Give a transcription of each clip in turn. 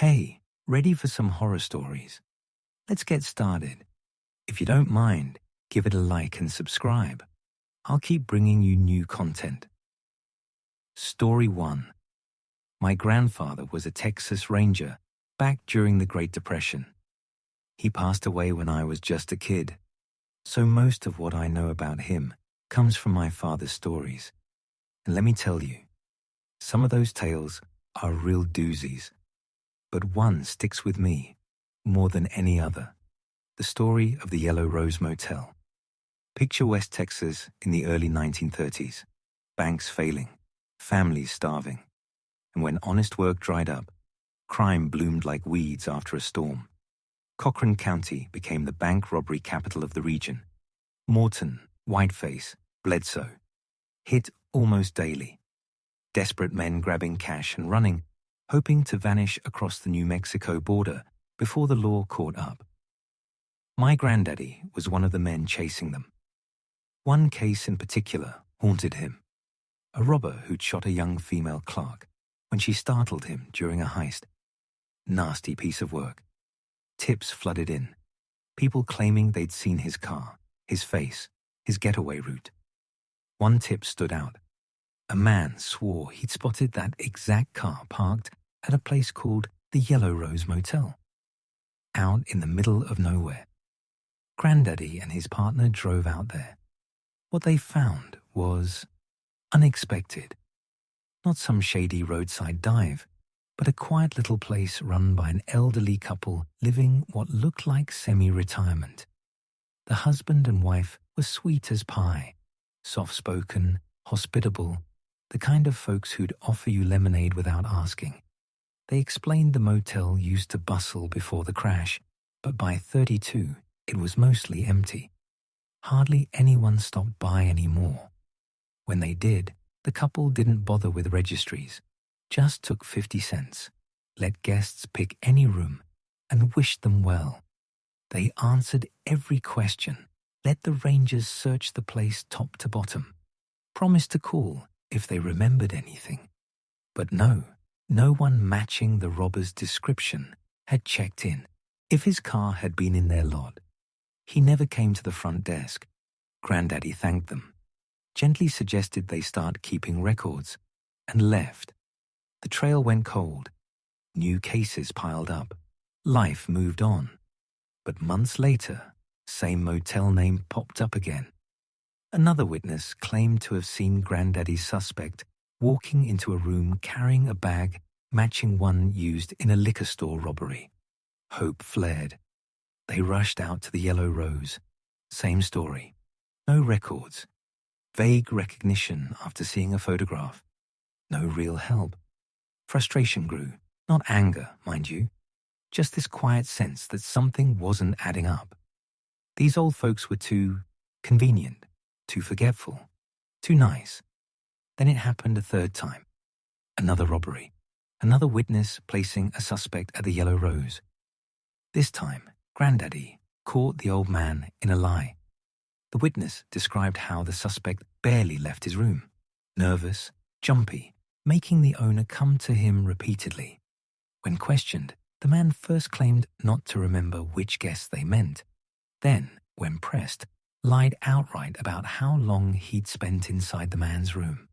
Hey, ready for some horror stories? Let's get started. If you don't mind, give it a like and subscribe. I'll keep bringing you new content. Story 1. My grandfather was a Texas Ranger back during the Great Depression. He passed away when I was just a kid, so most of what I know about him comes from my father's stories. And let me tell you, some of those tales are real doozies. But one sticks with me more than any other. The story of the Yellow Rose Motel. Picture West Texas in the early 1930s. Banks failing, families starving. And when honest work dried up, crime bloomed like weeds after a storm. Cochran County became the bank robbery capital of the region. Morton, Whiteface, Bledsoe. Hit almost daily. Desperate men grabbing cash and running, hoping to vanish across the New Mexico border before the law caught up. My granddaddy was one of the men chasing them. One case in particular haunted him. A robber who'd shot a young female clerk when she startled him during a heist. Nasty piece of work. Tips flooded in. People claiming they'd seen his car, his face, his getaway route. One tip stood out. A man swore he'd spotted that exact car parked at a place called the Yellow Rose Motel, out in the middle of nowhere. Granddaddy and his partner drove out there. What they found was unexpected. Not some shady roadside dive, but a quiet little place run by an elderly couple living what looked like semi-retirement. The husband and wife were sweet as pie, soft-spoken, hospitable, the kind of folks who'd offer you lemonade without asking. They explained the motel used to bustle before the crash, but by 32, it was mostly empty. Hardly anyone stopped by anymore. When they did, the couple didn't bother with registries, just took 50 cents, let guests pick any room, and wished them well. They answered every question, let the rangers search the place top to bottom, promised to call if they remembered anything. But no one matching the robber's description had checked in. If his car had been in their lot, he never came to the front desk. Granddaddy thanked them, gently suggested they start keeping records, and left. The trail went cold. New cases piled up. Life moved on. But months later, same motel name popped up again. Another witness claimed to have seen Granddaddy's suspect walking into a room carrying a bag matching one used in a liquor store robbery. Hope flared. They rushed out to the Yellow Rose. Same story. No records. Vague recognition after seeing a photograph. No real help. Frustration grew. Not anger, mind you. Just this quiet sense that something wasn't adding up. These old folks were too convenient, too forgetful, too nice. Then it happened a third time. Another robbery. Another witness placing a suspect at the Yellow Rose. This time, Granddaddy caught the old man in a lie. The witness described how the suspect barely left his room. Nervous, jumpy, making the owner come to him repeatedly. When questioned, the man first claimed not to remember which guests they meant. Then, when pressed, lied outright about how long he'd spent inside the man's room.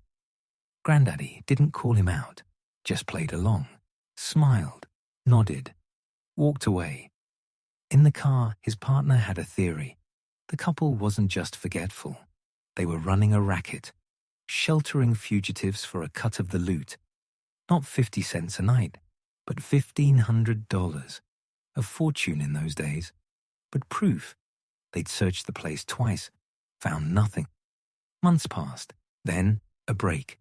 Granddaddy didn't call him out, just played along, smiled, nodded, walked away. In the car, his partner had a theory. The couple wasn't just forgetful. They were running a racket, sheltering fugitives for a cut of the loot. Not 50 cents a night, but $1,500. A fortune in those days. But proof. They'd searched the place twice, found nothing. Months passed, then a break.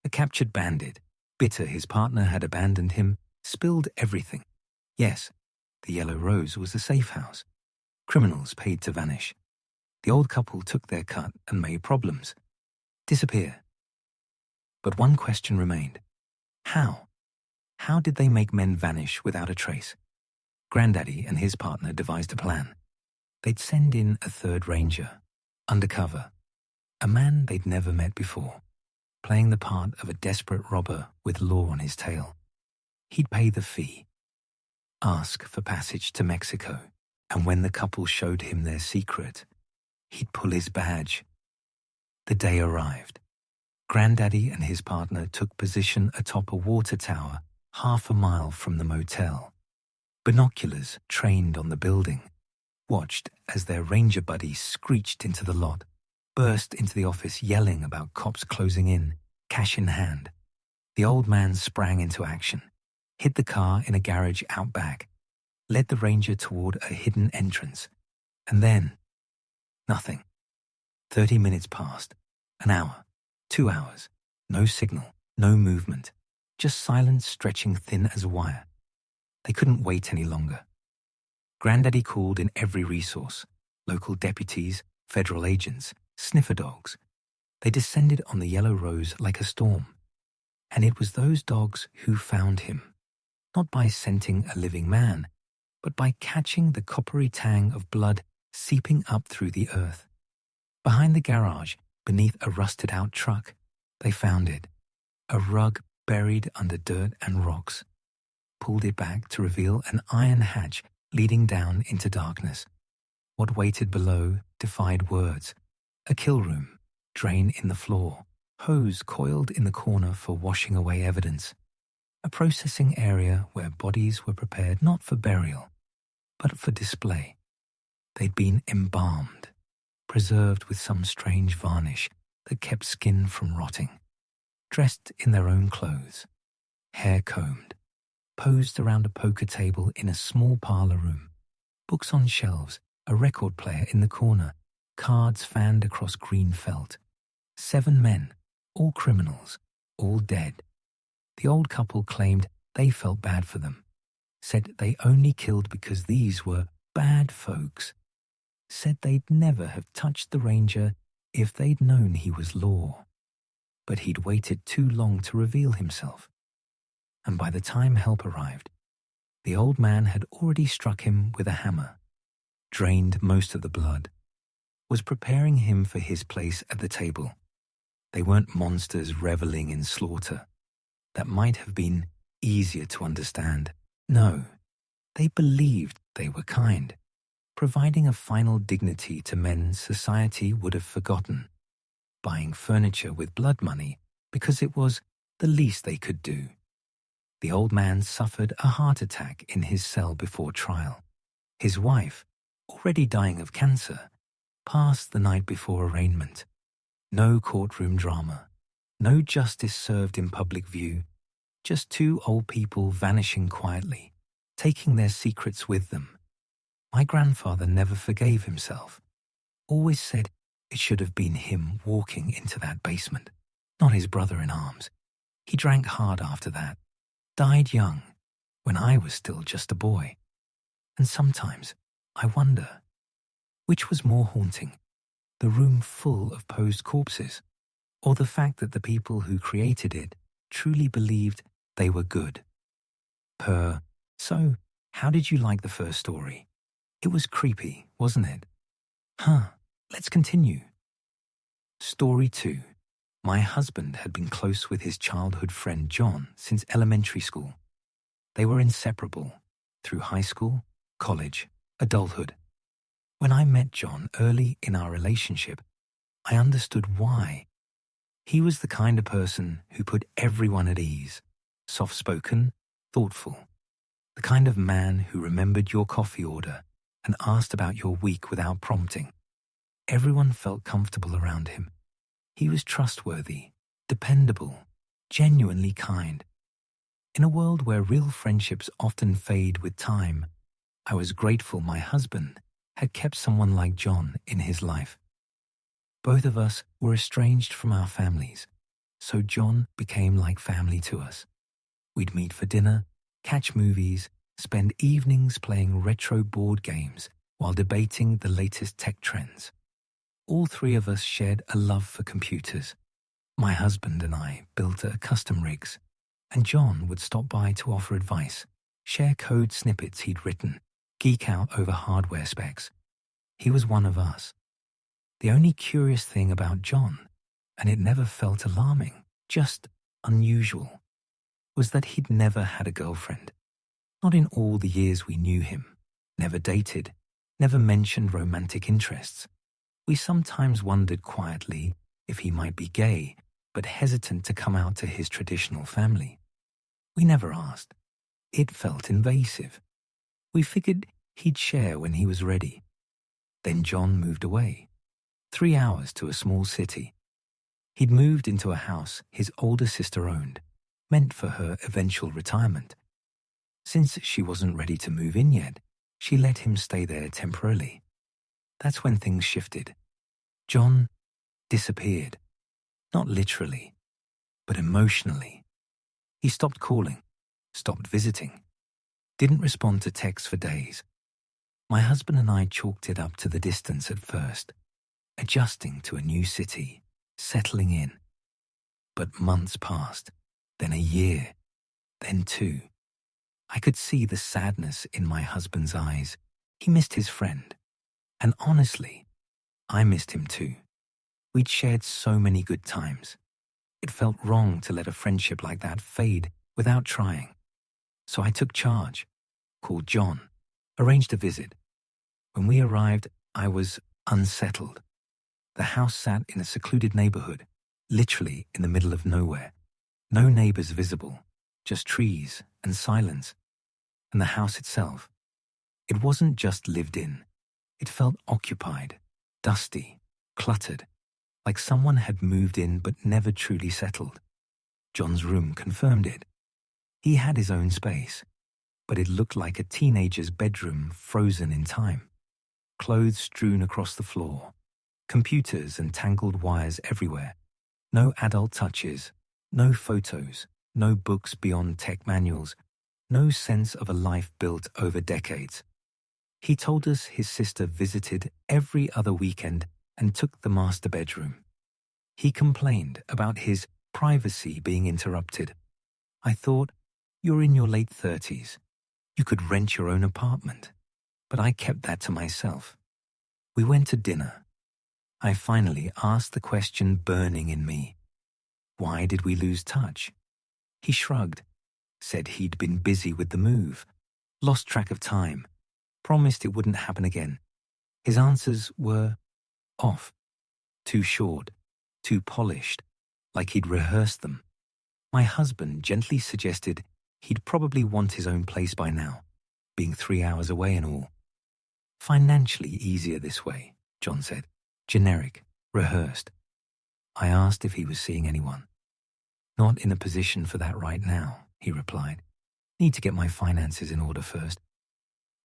A captured bandit, bitter his partner had abandoned him, spilled everything. Yes, the Yellow Rose was a safe house. Criminals paid to vanish. The old couple took their cut and made problems. Disappear. But one question remained. How? How did they make men vanish without a trace? Granddaddy and his partner devised a plan. They'd send in a third ranger, undercover, a man they'd never met before, playing the part of a desperate robber with law on his tail. He'd pay the fee, ask for passage to Mexico, and when the couple showed him their secret, he'd pull his badge. The day arrived. Granddaddy and his partner took position atop a water tower 1/2 mile from the motel. Binoculars trained on the building, watched as their ranger buddies screeched into the lot, burst into the office yelling about cops closing in, cash in hand. The old man sprang into action, hid the car in a garage out back, led the ranger toward a hidden entrance, and then nothing. 30 minutes passed, an hour, 2 hours, no signal, no movement, just silence stretching thin as a wire. They couldn't wait any longer. Granddaddy called in every resource, local deputies, federal agents, sniffer dogs. They descended on the Yellow Rose like a storm. And it was those dogs who found him, not by scenting a living man, but by catching the coppery tang of blood seeping up through the earth. Behind the garage, beneath a rusted-out truck, they found it, a rug buried under dirt and rocks. Pulled it back to reveal an iron hatch leading down into darkness. What waited below defied words. A kill room, drain in the floor, hose coiled in the corner for washing away evidence. A processing area where bodies were prepared not for burial, but for display. They'd been embalmed, preserved with some strange varnish that kept skin from rotting, dressed in their own clothes, hair combed, posed around a poker table in a small parlor room, books on shelves, a record player in the corner, cards fanned across green felt. 7 men, all criminals, all dead. The old couple claimed they felt bad for them, said they only killed because these were bad folks, said they'd never have touched the ranger if they'd known he was law. But he'd waited too long to reveal himself. And by the time help arrived, the old man had already struck him with a hammer, drained most of the blood, was preparing him for his place at the table. They weren't monsters reveling in slaughter. That might have been easier to understand. No, they believed they were kind, providing a final dignity to men society would have forgotten, buying furniture with blood money because it was the least they could do. The old man suffered a heart attack in his cell before trial. His wife, already dying of cancer, passed the night before arraignment. No courtroom drama, no justice served in public view, just 2 old people vanishing quietly, taking their secrets with them. My grandfather never forgave himself, always said it should have been him walking into that basement, not his brother in arms. He drank hard after that, died young, when I was still just a boy. And sometimes I wonder, which was more haunting, the room full of posed corpses, or the fact that the people who created it truly believed they were good? So, how did you like the first story? It was creepy, wasn't it? Let's continue. Story 2. My husband had been close with his childhood friend John since elementary school. They were inseparable through high school, college, adulthood. When I met John early in our relationship, I understood why. He was the kind of person who put everyone at ease, soft-spoken, thoughtful, the kind of man who remembered your coffee order and asked about your week without prompting. Everyone felt comfortable around him. He was trustworthy, dependable, genuinely kind. In a world where real friendships often fade with time, I was grateful my husband had kept someone like John in his life. Both of us were estranged from our families, so John became like family to us. We'd meet for dinner, catch movies, spend evenings playing retro board games while debating the latest tech trends. All 3 of us shared a love for computers. My husband and I built a custom rigs, and John would stop by to offer advice, share code snippets he'd written, geek out over hardware specs. He was one of us. The only curious thing about John, and it never felt alarming, just unusual, was that he'd never had a girlfriend. Not in all the years we knew him. Never dated, never mentioned romantic interests. We sometimes wondered quietly if he might be gay, but hesitant to come out to his traditional family. We never asked. It felt invasive. We figured he'd share when he was ready. Then John moved away. 3 hours to a small city. He'd moved into a house his older sister owned, meant for her eventual retirement. Since she wasn't ready to move in yet, she let him stay there temporarily. That's when things shifted. John disappeared. Not literally, but emotionally. He stopped calling, stopped visiting, didn't respond to texts for days. My husband and I chalked it up to the distance at first, adjusting to a new city, settling in. But months passed, then a year, then 2. I could see the sadness in my husband's eyes. He missed his friend. And honestly, I missed him too. We'd shared so many good times. It felt wrong to let a friendship like that fade without trying. So I took charge, called John, arranged a visit. When we arrived, I was unsettled. The house sat in a secluded neighborhood, literally in the middle of nowhere. No neighbors visible, just trees and silence. And the house itself, it wasn't just lived in. It felt occupied, dusty, cluttered, like someone had moved in but never truly settled. John's room confirmed it. He had his own space, but it looked like a teenager's bedroom frozen in time. Clothes strewn across the floor, computers and tangled wires everywhere. No adult touches, no photos, no books beyond tech manuals, no sense of a life built over decades. He told us his sister visited every other weekend and took the master bedroom. He complained about his privacy being interrupted. I thought, you're in your late 30s. You could rent your own apartment. But I kept that to myself. We went to dinner. I finally asked the question burning in me. Why did we lose touch? He shrugged, said he'd been busy with the move, lost track of time, promised it wouldn't happen again. His answers were off, too short, too polished, like he'd rehearsed them. My husband gently suggested he'd probably want his own place by now, being 3 hours away and all. Financially easier this way, John said. Generic, rehearsed. I asked if he was seeing anyone. Not in a position for that right now, he replied. Need to get my finances in order first.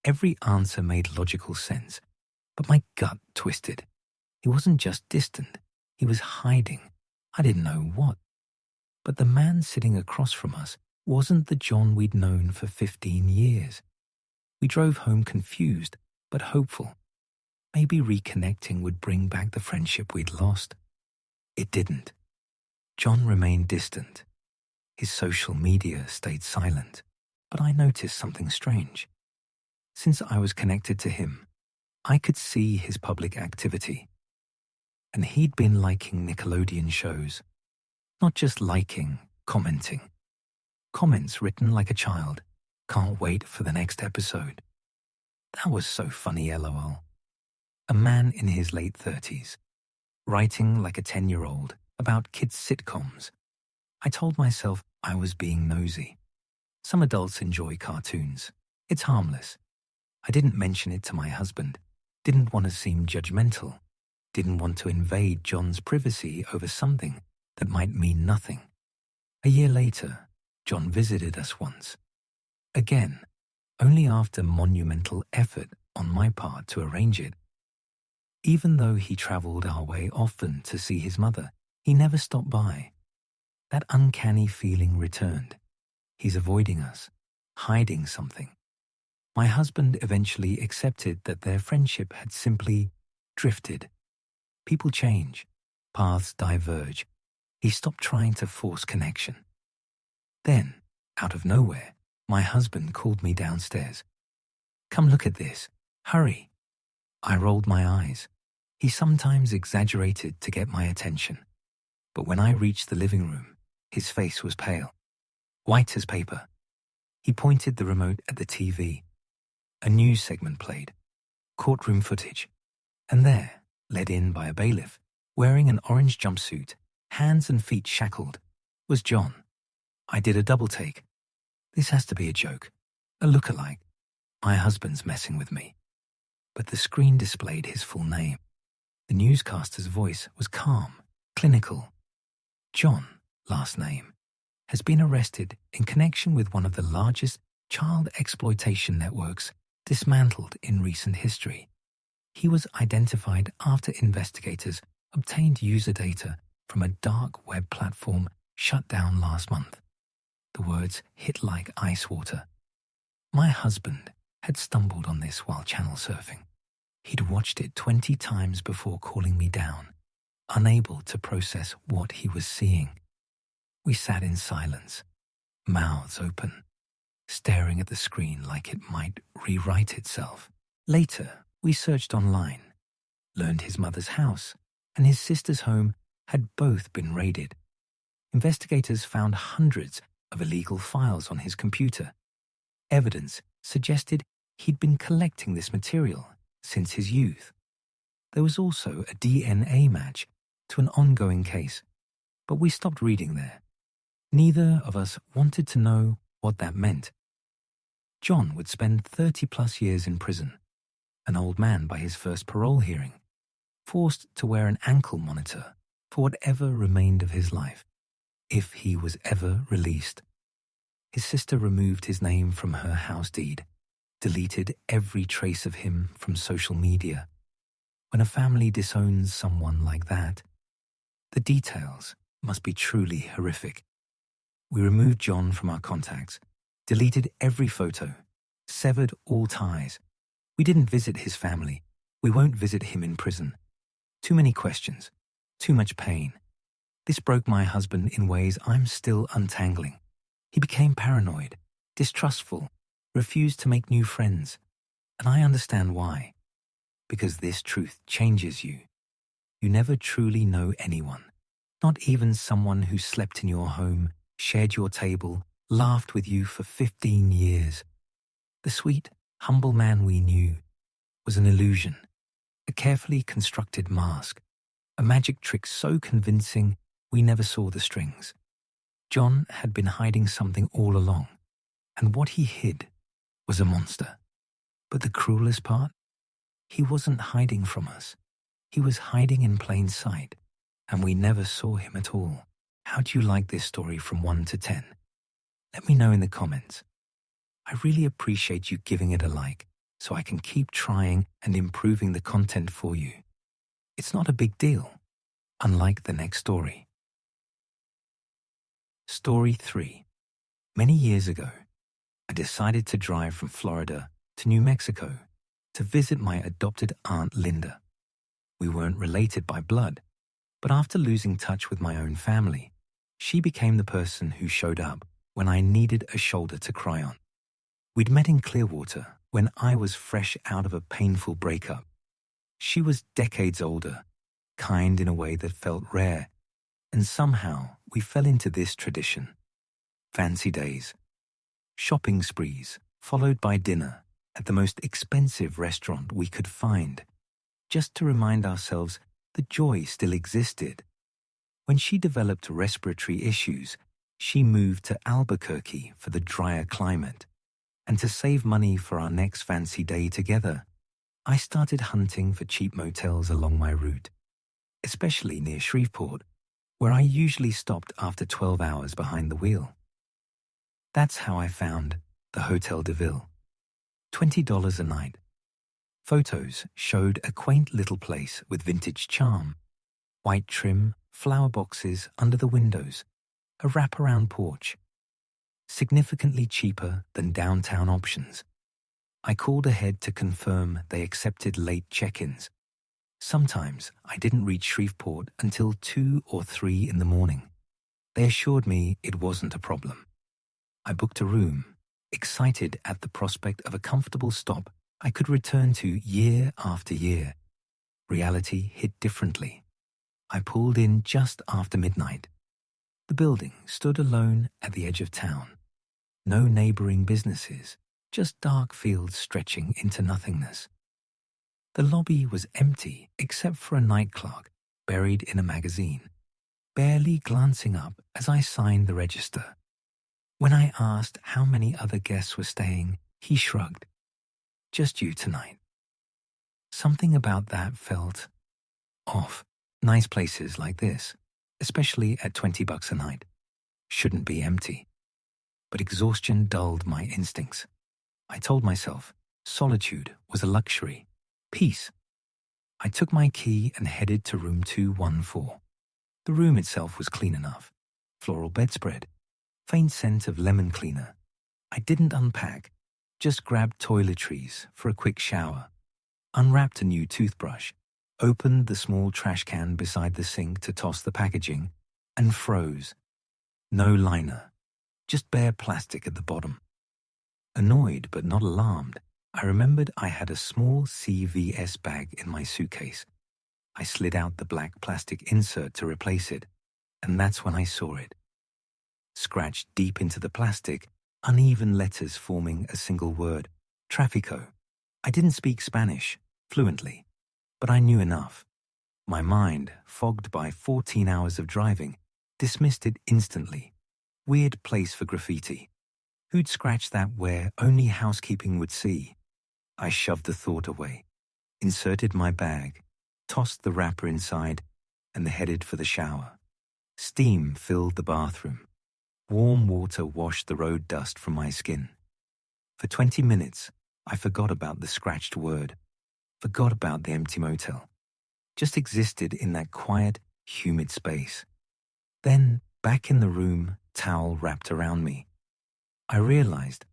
Every answer made logical sense, but my gut twisted. He wasn't just distant, he was hiding. I didn't know what. But the man sitting across from us wasn't the John we'd known for 15 years. We drove home confused, but hopeful. Maybe reconnecting would bring back the friendship we'd lost. It didn't. John remained distant. His social media stayed silent, but I noticed something strange. Since I was connected to him, I could see his public activity. And he'd been liking Nickelodeon shows. Not just liking, commenting. Comments written like a child. Can't wait for the next episode. That was so funny, LOL. A man in his late 30s, writing like a 10-year-old about kids' sitcoms. I told myself I was being nosy. Some adults enjoy cartoons. It's harmless. I didn't mention it to my husband. Didn't want to seem judgmental. Didn't want to invade John's privacy over something that might mean nothing. A year later, John visited us once. Again, only after monumental effort on my part to arrange it. Even though he traveled our way often to see his mother, he never stopped by. That uncanny feeling returned. He's avoiding us, hiding something. My husband eventually accepted that their friendship had simply drifted. People change, paths diverge. He stopped trying to force connection. Then, out of nowhere, my husband called me downstairs. Come look at this. Hurry. I rolled my eyes. He sometimes exaggerated to get my attention. But when I reached the living room, his face was pale, white as paper. He pointed the remote at the TV. A news segment played, courtroom footage, and there, led in by a bailiff, wearing an orange jumpsuit, hands and feet shackled, was John. I did a double take. This has to be a joke, a look-alike. My husband's messing with me. But the screen displayed his full name. The newscaster's voice was calm, clinical. John, last name, has been arrested in connection with one of the largest child exploitation networks dismantled in recent history. He was identified after investigators obtained user data from a dark web platform shut down last month. The words hit like ice water. My husband had stumbled on this while channel surfing. He'd watched it 20 times before calling me down, unable to process what he was seeing. We sat in silence, mouths open, staring at the screen like it might rewrite itself. Later, we searched online, learned his mother's house and his sister's home had both been raided. Investigators found hundreds of illegal files on his computer. Evidence suggested he'd been collecting this material since his youth. There was also a DNA match to an ongoing case, but we stopped reading there. Neither of us wanted to know what that meant. John would spend 30-plus years in prison, an old man by his first parole hearing, forced to wear an ankle monitor for whatever remained of his life, if he was ever released. His sister removed his name from her house deed, deleted every trace of him from social media. When a family disowns someone like that, the details must be truly horrific. We removed John from our contacts, deleted every photo, severed all ties. We didn't visit his family. We won't visit him in prison. Too many questions, too much pain. This broke my husband in ways I'm still untangling. He became paranoid, distrustful, refused to make new friends. And I understand why. Because this truth changes you. You never truly know anyone, not even someone who slept in your home, shared your table, laughed with you for 15 years. The sweet, humble man we knew was an illusion, a carefully constructed mask, a magic trick so convincing we never saw the strings. John had been hiding something all along, and what he hid was a monster. But the cruelest part? He wasn't hiding from us. He was hiding in plain sight, and we never saw him at all. How do you like this story from 1 to 10? Let me know in the comments. I really appreciate you giving it a like so I can keep trying and improving the content for you. It's not a big deal, unlike the next story. Story 3. Many years ago, I decided to drive from Florida to New Mexico to visit my adopted Aunt Linda. We weren't related by blood, but after losing touch with my own family, she became the person who showed up when I needed a shoulder to cry on. We'd met in Clearwater when I was fresh out of a painful breakup. She was decades older, kind in a way that felt rare, and somehow we fell into this tradition. Fancy days, shopping sprees, followed by dinner at the most expensive restaurant we could find, just to remind ourselves the joy still existed. When she developed respiratory issues, she moved to Albuquerque for the drier climate. And to save money for our next fancy day together, I started hunting for cheap motels along my route, especially near Shreveport, where I usually stopped after 12 hours behind the wheel. That's how I found the Hotel de Ville. $20 a night. Photos showed a quaint little place with vintage charm, white trim, flower boxes under the windows, a wraparound porch. Significantly cheaper than downtown options. I called ahead to confirm they accepted late check-ins. Sometimes I didn't reach Shreveport until 2 or 3 in the morning. They assured me it wasn't a problem. I booked a room, excited at the prospect of a comfortable stop I could return to year after year. Reality hit differently. I pulled in just after midnight. The building stood alone at the edge of town. No neighboring businesses, just dark fields stretching into nothingness. The lobby was empty except for a night clerk buried in a magazine, barely glancing up as I signed the register. When I asked how many other guests were staying, he shrugged. Just you tonight. Something about that felt off. Nice places like this, especially at $20 a night, shouldn't be empty. But exhaustion dulled my instincts. I told myself solitude was a luxury, peace. I took my key and headed to room 214. The room itself was clean enough. Floral bedspread, faint scent of lemon cleaner. I didn't unpack, just grabbed toiletries for a quick shower, unwrapped a new toothbrush, opened the small trash can beside the sink to toss the packaging, and froze. No liner, just bare plastic at the bottom. Annoyed but not alarmed, I remembered I had a small CVS bag in my suitcase. I slid out the black plastic insert to replace it, and that's when I saw it. Scratched deep into the plastic, uneven letters forming a single word, Tráfico. I didn't speak Spanish fluently, but I knew enough. My mind, fogged by 14 hours of driving, dismissed it instantly. Weird place for graffiti. Who'd scratch that where only housekeeping would see? I shoved the thought away, inserted my bag, tossed the wrapper inside, and headed for the shower. Steam filled the bathroom. Warm water washed the road dust from my skin. For 20 minutes, I forgot about the scratched word, forgot about the empty motel, just existed in that quiet, humid space. Then, back in the room, towel wrapped around me, I realized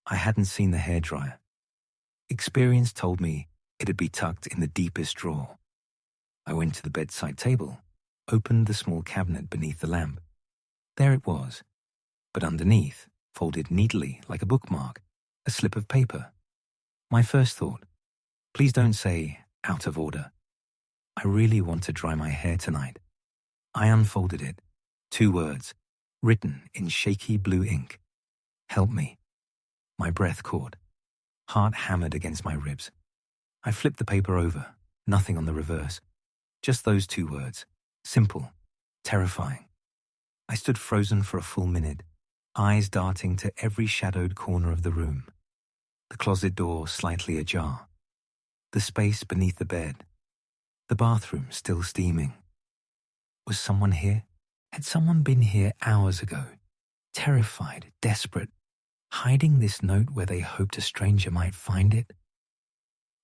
I hadn't seen the hairdryer. Experience told me it'd be tucked in the deepest drawer. I went to the bedside table, opened the small cabinet beneath the lamp. There it was, but underneath, folded neatly like a bookmark, a slip of paper. My first thought, please don't say out of order. I really want to dry my hair tonight. I unfolded it. 2 words, written in shaky blue ink. Help me. My breath caught. Heart hammered against my ribs. I flipped the paper over, nothing on the reverse. Just those 2 words. Simple, terrifying. I stood frozen for a full minute, eyes darting to every shadowed corner of the room. The closet door slightly ajar. The space beneath the bed. The bathroom still steaming. Was someone here? Had someone been here hours ago? Terrified, desperate, hiding this note where they hoped a stranger might find it?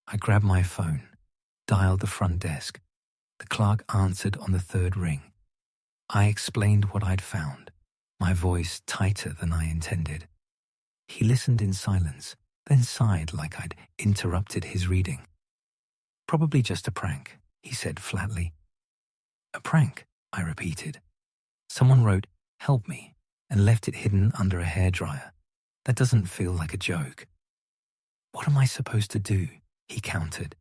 I grabbed my phone, dialed the front desk. The clerk answered on the 3rd ring. I explained what I'd found, my voice tighter than I intended. He listened in silence, then sighed like I'd interrupted his reading. Probably just a prank, he said flatly. A prank, I repeated. Someone wrote, help me, and left it hidden under a hairdryer. That doesn't feel like a joke. What am I supposed to do? He countered.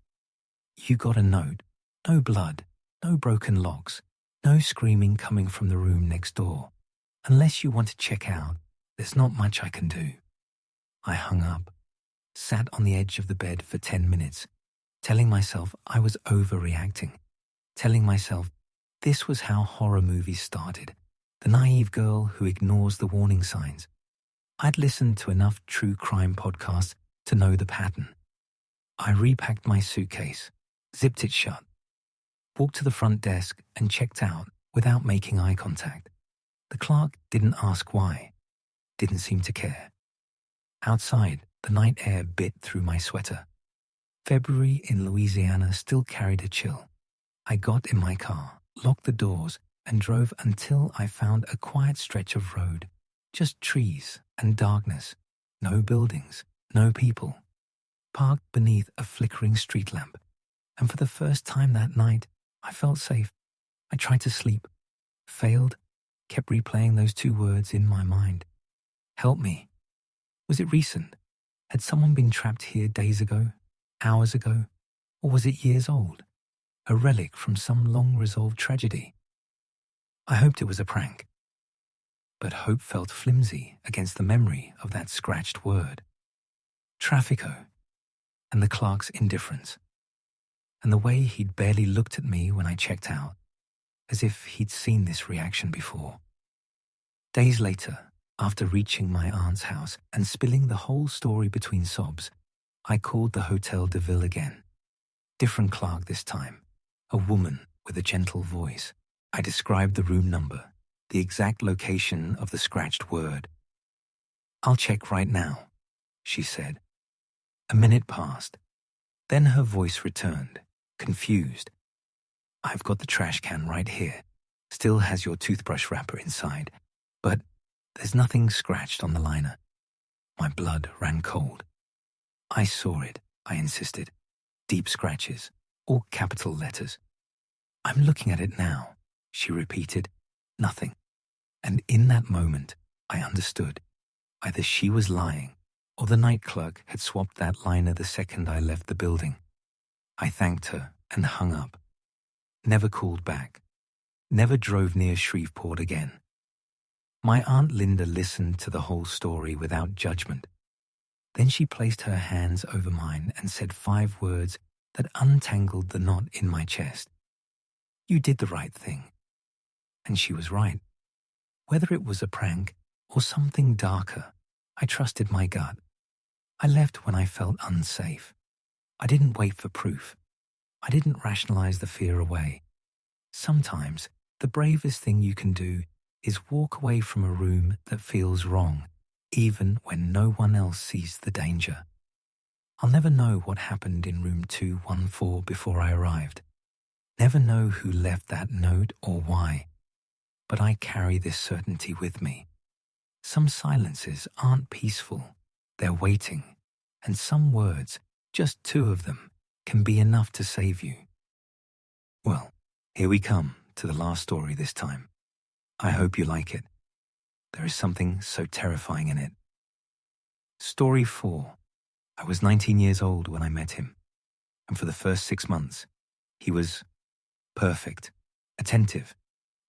You got a note. No blood, no broken locks, no screaming coming from the room next door. Unless you want to check out, there's not much I can do. I hung up, sat on the edge of the bed for 10 minutes, telling myself I was overreacting, telling myself this was how horror movies started, the naive girl who ignores the warning signs. I'd listened to enough true crime podcasts to know the pattern. I repacked my suitcase, zipped it shut, walked to the front desk and checked out without making eye contact. The clerk didn't ask why, didn't seem to care. Outside, the night air bit through my sweater. February in Louisiana still carried a chill. I got in my car, locked the doors, and drove until I found a quiet stretch of road. Just trees and darkness. No buildings, no people. Parked beneath a flickering street lamp. And for the first time that night, I felt safe. I tried to sleep. Failed. Kept replaying those 2 words in my mind. Help me. Was it recent? Had someone been trapped here days ago? Hours ago? Or was it years old? A relic from some long-resolved tragedy? I hoped it was a prank. but hope felt flimsy against the memory of that scratched word. Traffico, and the clerk's indifference, and the way he'd barely looked at me when I checked out, as if he'd seen this reaction before. Days later, after reaching my aunt's house and spilling the whole story between sobs, I called the Hotel de Ville again. Different clerk this time, a woman with a gentle voice. I described the room number, the exact location of the scratched word. "I'll check right now," she said. A minute passed. Then her voice returned, confused. "I've got the trash can right here. Still has your toothbrush wrapper inside. But there's nothing scratched on the liner." My blood ran cold. "I saw it," I insisted. "Deep scratches, all capital letters." "I'm looking at it now," she repeated. "Nothing." And in that moment, I understood. Either she was lying, or the night clerk had swapped that liner the second I left the building. I thanked her and hung up. Never called back. Never drove near Shreveport again. My Aunt Linda listened to the whole story without judgment. Then she placed her hands over mine and said 5 words that untangled the knot in my chest. "You did the right thing." And she was right. Whether it was a prank or something darker, I trusted my gut. I left when I felt unsafe. I didn't wait for proof. I didn't rationalize the fear away. Sometimes the bravest thing you can do is walk away from a room that feels wrong, even when no one else sees the danger. I'll never know what happened in room 214 before I arrived. Never know who left that note or why. But I carry this certainty with me. Some silences aren't peaceful. They're waiting. And some words, just 2 of them, can be enough to save you. Well, here we come to the last story this time. I hope you like it. There is something so terrifying in it. Story 4. I was 19 years old when I met him. And for the first 6 months, he was perfect, attentive,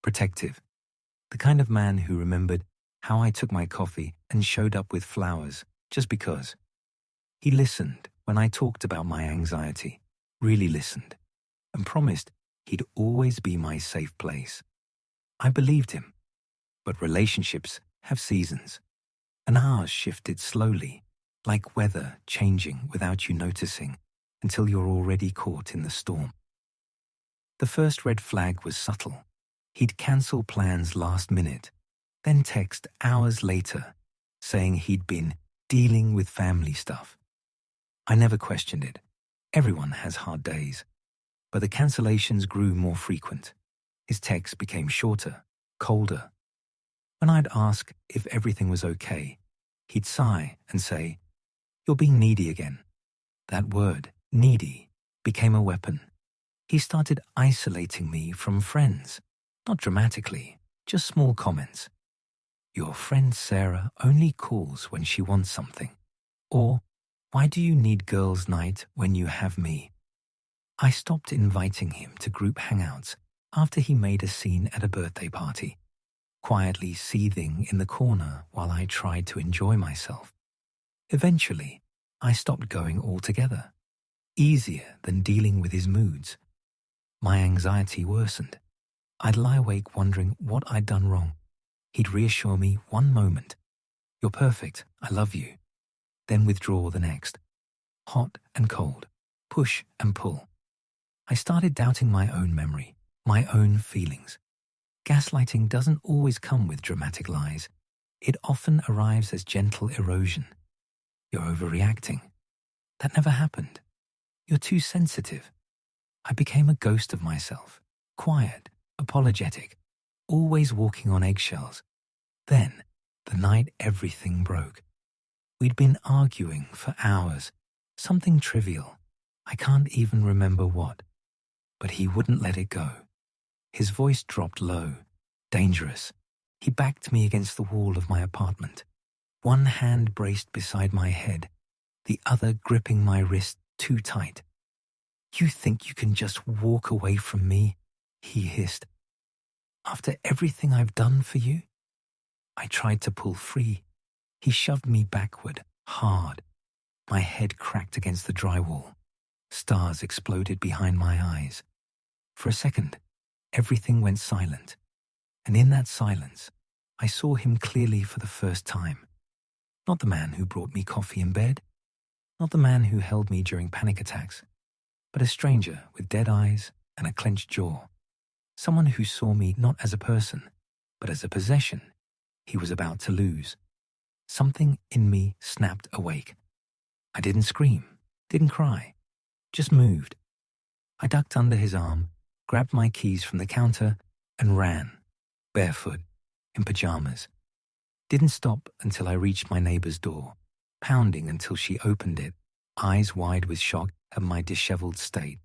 protective. The kind of man who remembered how I took my coffee and showed up with flowers just because. He listened when I talked about my anxiety, really listened, and promised he'd always be my safe place. I believed him, but relationships have seasons, and ours shifted slowly, like weather changing without you noticing until you're already caught in the storm. The first red flag was subtle. He'd cancel plans last minute, then text hours later saying he'd been dealing with family stuff. I never questioned it. Everyone has hard days. But the cancellations grew more frequent. His texts became shorter, colder. When I'd ask if everything was okay, he'd sigh and say, "You're being needy again." That word, needy, became a weapon. He started isolating me from friends. Not dramatically, just small comments. "Your friend Sarah only calls when she wants something." Or, "Why do you need girls' night when you have me?" I stopped inviting him to group hangouts after he made a scene at a birthday party, quietly seething in the corner while I tried to enjoy myself. Eventually, I stopped going altogether, easier than dealing with his moods. My anxiety worsened. I'd lie awake wondering what I'd done wrong. He'd reassure me one moment, "You're perfect, I love you." Then withdraw the next. Hot and cold, push and pull. I started doubting my own memory, my own feelings. Gaslighting doesn't always come with dramatic lies. It often arrives as gentle erosion. "You're overreacting. That never happened. You're too sensitive." I became a ghost of myself, quiet, apologetic, always walking on eggshells. Then, the night everything broke. We'd been arguing for hours, something trivial. I can't even remember what. But he wouldn't let it go. His voice dropped low, dangerous. He backed me against the wall of my apartment, one hand braced beside my head, the other gripping my wrist too tight. "You think you can just walk away from me?" he hissed. "After everything I've done for you?" I tried to pull free. He shoved me backward, hard. My head cracked against the drywall. Stars exploded behind my eyes. For a second, everything went silent. And in that silence, I saw him clearly for the first time. Not the man who brought me coffee in bed, not the man who held me during panic attacks, but a stranger with dead eyes and a clenched jaw. Someone who saw me not as a person, but as a possession he was about to lose. Something in me snapped awake. I didn't scream, didn't cry, just moved. I ducked under his arm, grabbed my keys from the counter, and ran, barefoot, in pajamas. Didn't stop until I reached my neighbor's door, pounding until she opened it, eyes wide with shock at my disheveled state.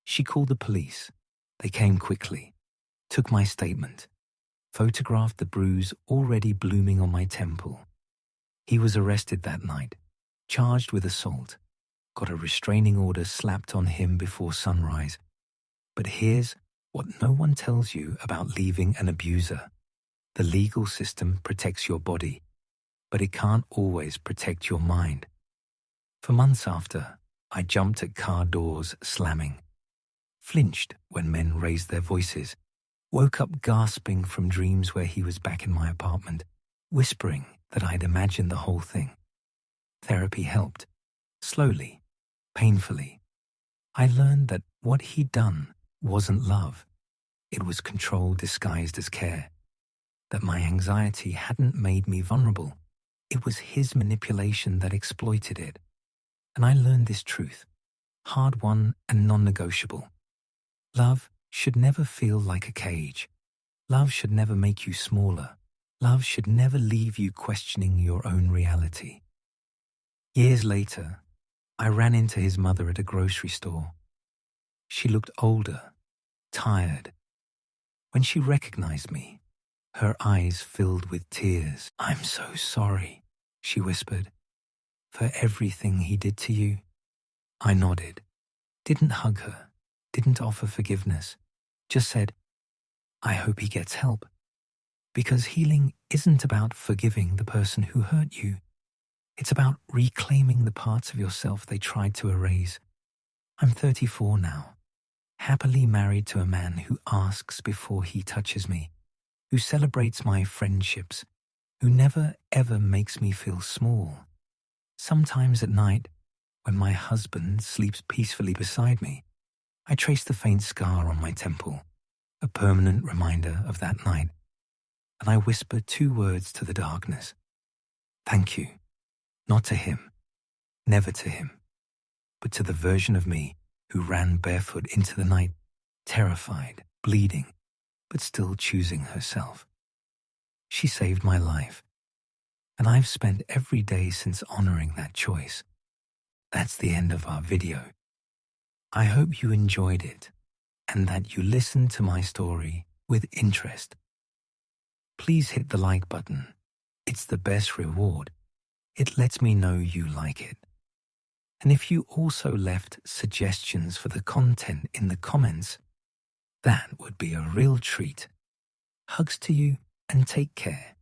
She called the police. They came quickly, took my statement, photographed the bruise already blooming on my temple. He was arrested that night, charged with assault, got a restraining order slapped on him before sunrise. But here's what no one tells you about leaving an abuser. The legal system protects your body, but it can't always protect your mind. For months after, I jumped at car doors slamming, flinched when men raised their voices, woke up gasping from dreams where he was back in my apartment, whispering that I'd imagined the whole thing. Therapy helped. Slowly, painfully. I learned that what he'd done wasn't love. It was control disguised as care. That my anxiety hadn't made me vulnerable. It was his manipulation that exploited it. And I learned this truth, hard-won and non-negotiable. Love should never feel like a cage. Love should never make you smaller. Love should never leave you questioning your own reality. Years later, I ran into his mother at a grocery store. She looked older, tired. When she recognized me, her eyes filled with tears. "I'm so sorry," she whispered, "for everything he did to you." I nodded, didn't hug her, didn't offer forgiveness, just said, "I hope he gets help." Because healing isn't about forgiving the person who hurt you. It's about reclaiming the parts of yourself they tried to erase. I'm 34 now, happily married to a man who asks before he touches me, who celebrates my friendships, who never ever makes me feel small. Sometimes at night, when my husband sleeps peacefully beside me, I trace the faint scar on my temple, a permanent reminder of that night, and I whisper 2 words to the darkness. Thank you. Not to him, never to him, but to the version of me who ran barefoot into the night, terrified, bleeding, but still choosing herself. She saved my life, and I've spent every day since honoring that choice. That's the end of our video. I hope you enjoyed it and that you listened to my story with interest. Please hit the like button. It's the best reward. It lets me know you like it. And if you also left suggestions for the content in the comments, that would be a real treat. Hugs to you and take care.